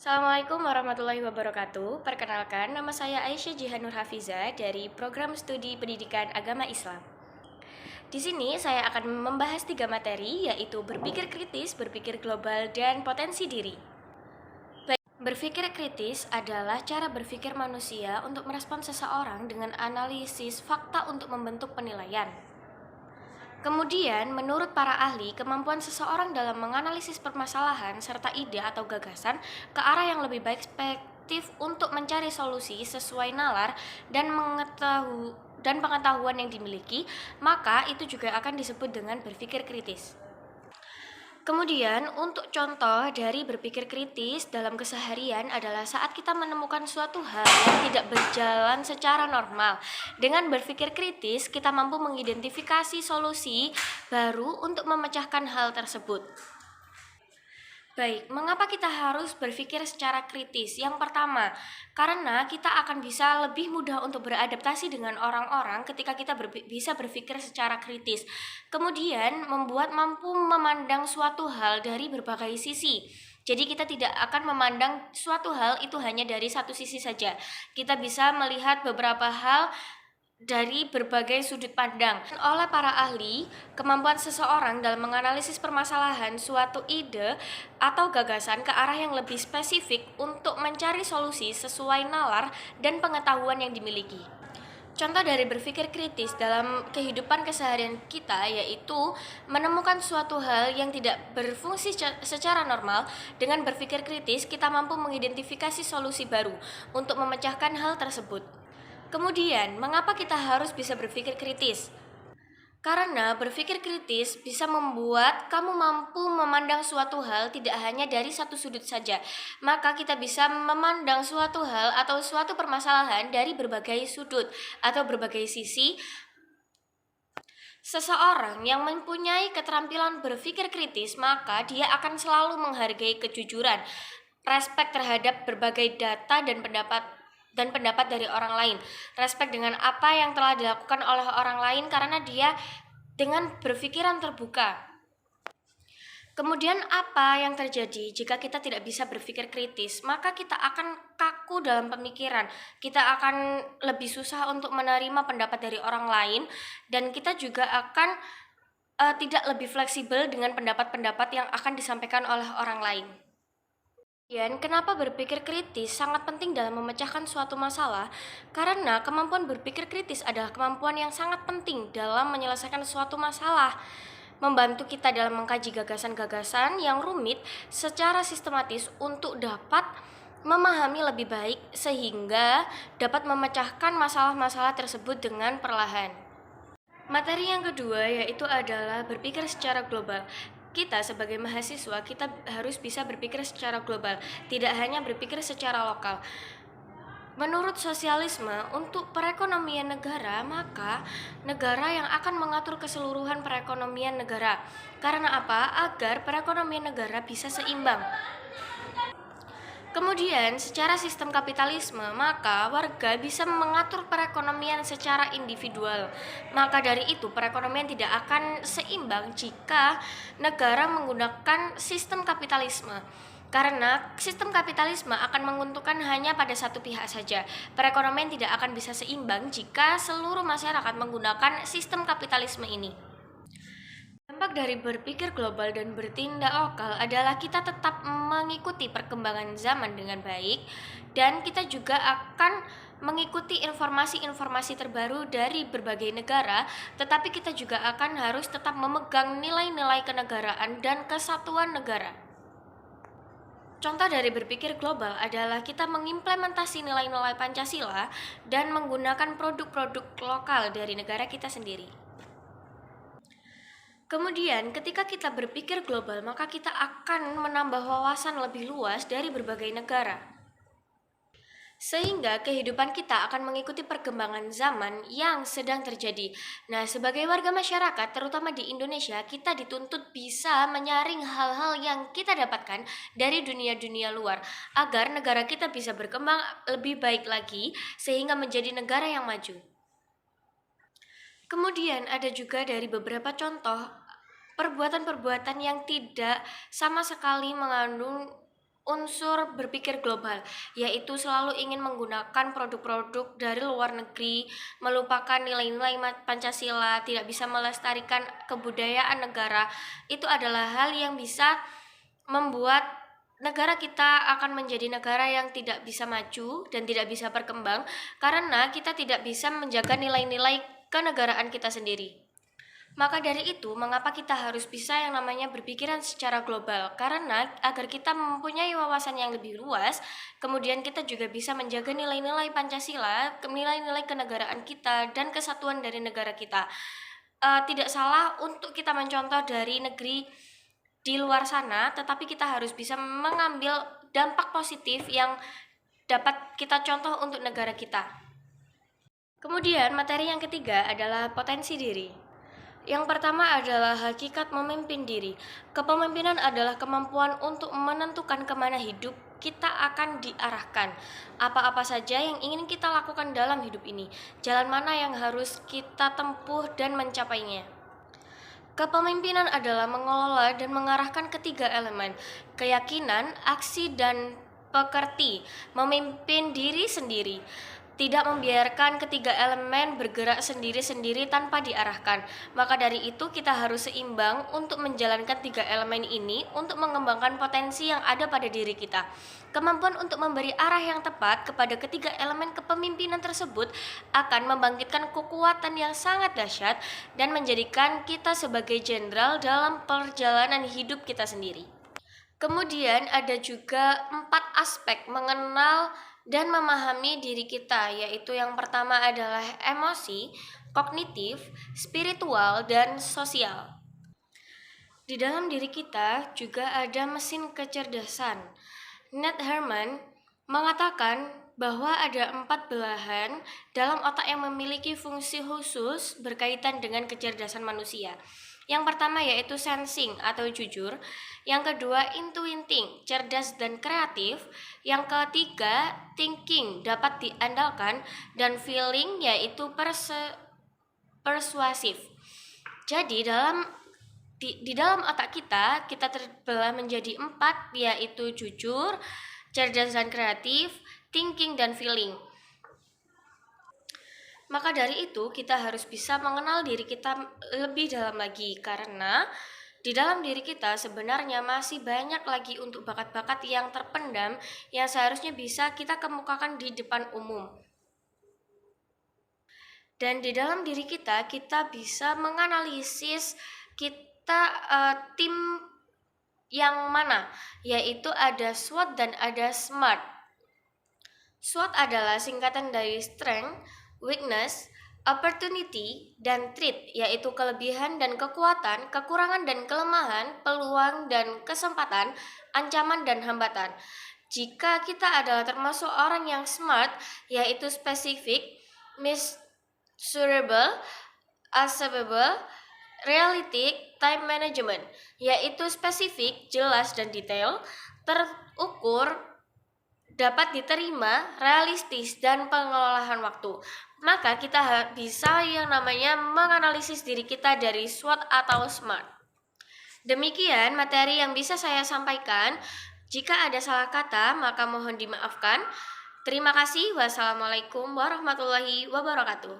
Assalamualaikum warahmatullahi wabarakatuh. Perkenalkan, nama saya Aisyah Jihanur Hafiza dari Program Studi Pendidikan Agama Islam. Di sini saya akan membahas 3 materi, yaitu berpikir kritis, berpikir global, dan potensi diri. Berpikir kritis adalah cara berpikir manusia untuk merespons seseorang dengan analisis fakta untuk membentuk penilaian. Kemudian, menurut para ahli, kemampuan seseorang dalam menganalisis permasalahan serta ide atau gagasan ke arah yang lebih baik perspektif untuk mencari solusi sesuai nalar dan pengetahuan yang dimiliki, maka itu juga akan disebut dengan berpikir kritis. Kemudian, untuk contoh dari berpikir kritis dalam keseharian adalah saat kita menemukan suatu hal yang tidak berjalan secara normal. Dengan berpikir kritis, kita mampu mengidentifikasi solusi baru untuk memecahkan hal tersebut. Baik, mengapa kita harus berpikir secara kritis? Yang pertama, karena kita akan bisa lebih mudah untuk beradaptasi dengan orang-orang ketika kita bisa berpikir secara kritis. Kemudian, membuat mampu memandang suatu hal dari berbagai sisi. Jadi kita tidak akan memandang suatu hal itu hanya dari satu sisi saja. Kita bisa melihat beberapa hal dari berbagai sudut pandang. Oleh para ahli, kemampuan seseorang dalam menganalisis permasalahan suatu ide atau gagasan ke arah yang lebih spesifik untuk mencari solusi sesuai nalar dan pengetahuan yang dimiliki. Contoh dari berpikir kritis dalam kehidupan keseharian kita yaitu menemukan suatu hal yang tidak berfungsi secara normal. Dengan berpikir kritis, kita mampu mengidentifikasi solusi baru untuk memecahkan hal tersebut. Kemudian, mengapa kita harus bisa berpikir kritis? Karena berpikir kritis bisa membuat kamu mampu memandang suatu hal tidak hanya dari satu sudut saja. Maka kita bisa memandang suatu hal atau suatu permasalahan dari berbagai sudut atau berbagai sisi. Seseorang yang mempunyai keterampilan berpikir kritis, maka dia akan selalu menghargai kejujuran, respek terhadap berbagai data dan pendapat dari orang lain, respek dengan apa yang telah dilakukan oleh orang lain karena dia dengan berpikiran terbuka. Kemudian apa yang terjadi jika kita tidak bisa berpikir kritis? Maka kita akan kaku dalam pemikiran. Kita akan lebih susah untuk menerima pendapat dari orang lain dan kita juga akan tidak lebih fleksibel dengan pendapat-pendapat yang akan disampaikan oleh orang lain. Dan kenapa berpikir kritis sangat penting dalam memecahkan suatu masalah? Karena kemampuan berpikir kritis adalah kemampuan yang sangat penting dalam menyelesaikan suatu masalah. Membantu kita dalam mengkaji gagasan-gagasan yang rumit secara sistematis untuk dapat memahami lebih baik sehingga dapat memecahkan masalah-masalah tersebut dengan perlahan. Materi yang kedua yaitu adalah berpikir secara global. Kita sebagai mahasiswa, kita harus bisa berpikir secara global, tidak hanya berpikir secara lokal. Menurut sosialisme, untuk perekonomian negara, maka negara yang akan mengatur keseluruhan perekonomian negara. Karena apa? Agar perekonomian negara bisa seimbang. Kemudian, secara sistem kapitalisme, maka warga bisa mengatur perekonomian secara individual. Maka dari itu, perekonomian tidak akan seimbang jika negara menggunakan sistem kapitalisme. Karena sistem kapitalisme akan menguntungkan hanya pada satu pihak saja. Perekonomian tidak akan bisa seimbang jika seluruh masyarakat menggunakan sistem kapitalisme ini. Dampak dari berpikir global dan bertindak lokal adalah kita tetap mengikuti perkembangan zaman dengan baik dan kita juga akan mengikuti informasi-informasi terbaru dari berbagai negara, tetapi kita juga akan harus tetap memegang nilai-nilai kenegaraan dan kesatuan negara. Contoh dari berpikir global adalah kita mengimplementasi nilai-nilai Pancasila dan menggunakan produk-produk lokal dari negara kita sendiri. Kemudian, ketika kita berpikir global, maka kita akan menambah wawasan lebih luas dari berbagai negara. Sehingga kehidupan kita akan mengikuti perkembangan zaman yang sedang terjadi. Nah, sebagai warga masyarakat, terutama di Indonesia, kita dituntut bisa menyaring hal-hal yang kita dapatkan dari dunia-dunia luar, agar negara kita bisa berkembang lebih baik lagi, sehingga menjadi negara yang maju. Kemudian ada juga dari beberapa contoh perbuatan-perbuatan yang tidak sama sekali mengandung unsur berpikir global, yaitu selalu ingin menggunakan produk-produk dari luar negeri, melupakan nilai-nilai Pancasila, tidak bisa melestarikan kebudayaan negara. Itu adalah hal yang bisa membuat negara kita akan menjadi negara yang tidak bisa maju dan tidak bisa berkembang karena kita tidak bisa menjaga nilai-nilai kenegaraan kita sendiri. Maka dari itu, mengapa kita harus bisa yang namanya berpikiran secara global? Karena agar kita mempunyai wawasan yang lebih luas, kemudian kita juga bisa menjaga nilai-nilai Pancasila, nilai-nilai kenegaraan kita, dan kesatuan dari negara kita. Tidak salah untuk kita mencontoh dari negeri di luar sana, tetapi kita harus bisa mengambil dampak positif yang dapat kita contoh untuk negara kita. Kemudian, materi yang ketiga adalah potensi diri. Yang pertama adalah hakikat memimpin diri. Kepemimpinan adalah kemampuan untuk menentukan kemana hidup kita akan diarahkan. Apa-apa saja yang ingin kita lakukan dalam hidup ini, jalan mana yang harus kita tempuh dan mencapainya. Kepemimpinan adalah mengelola dan mengarahkan ketiga elemen, keyakinan, aksi, dan pekerti, memimpin diri sendiri. Tidak membiarkan ketiga elemen bergerak sendiri-sendiri tanpa diarahkan. Maka dari itu kita harus seimbang untuk menjalankan tiga elemen ini untuk mengembangkan potensi yang ada pada diri kita. Kemampuan untuk memberi arah yang tepat kepada ketiga elemen kepemimpinan tersebut akan membangkitkan kekuatan yang sangat dahsyat dan menjadikan kita sebagai jenderal dalam perjalanan hidup kita sendiri. Kemudian ada juga 4 aspek mengenal dan memahami diri kita, yaitu yang pertama adalah emosi, kognitif, spiritual, dan sosial. Di dalam diri kita juga ada mesin kecerdasan. Ned Herman mengatakan bahwa ada 4 belahan dalam otak yang memiliki fungsi khusus berkaitan dengan kecerdasan manusia. Yang pertama yaitu sensing atau jujur, yang kedua intuiting, cerdas dan kreatif, yang ketiga thinking, dapat diandalkan, dan feeling yaitu persuasif. Jadi di dalam otak kita terbelah menjadi 4, yaitu jujur, cerdas dan kreatif, thinking, dan feeling. Maka dari itu kita harus bisa mengenal diri kita lebih dalam lagi, karena di dalam diri kita sebenarnya masih banyak lagi untuk bakat-bakat yang terpendam yang seharusnya bisa kita kemukakan di depan umum. Dan di dalam diri kita bisa menganalisis kita tim yang mana, yaitu ada SWOT dan ada SMART. SWOT adalah singkatan dari strength, weakness, opportunity, dan threat, yaitu kelebihan dan kekuatan, kekurangan dan kelemahan, peluang dan kesempatan, ancaman dan hambatan. Jika kita adalah termasuk orang yang smart, yaitu spesifik, measurable, achievable, realistic, time management, yaitu spesifik, jelas dan detail, terukur, dapat diterima, realistis, dan pengelolaan waktu. Maka kita bisa yang namanya menganalisis diri kita dari SWOT atau SMART. Demikian materi yang bisa saya sampaikan. Jika ada salah kata, maka mohon dimaafkan. Terima kasih. Wassalamualaikum warahmatullahi wabarakatuh.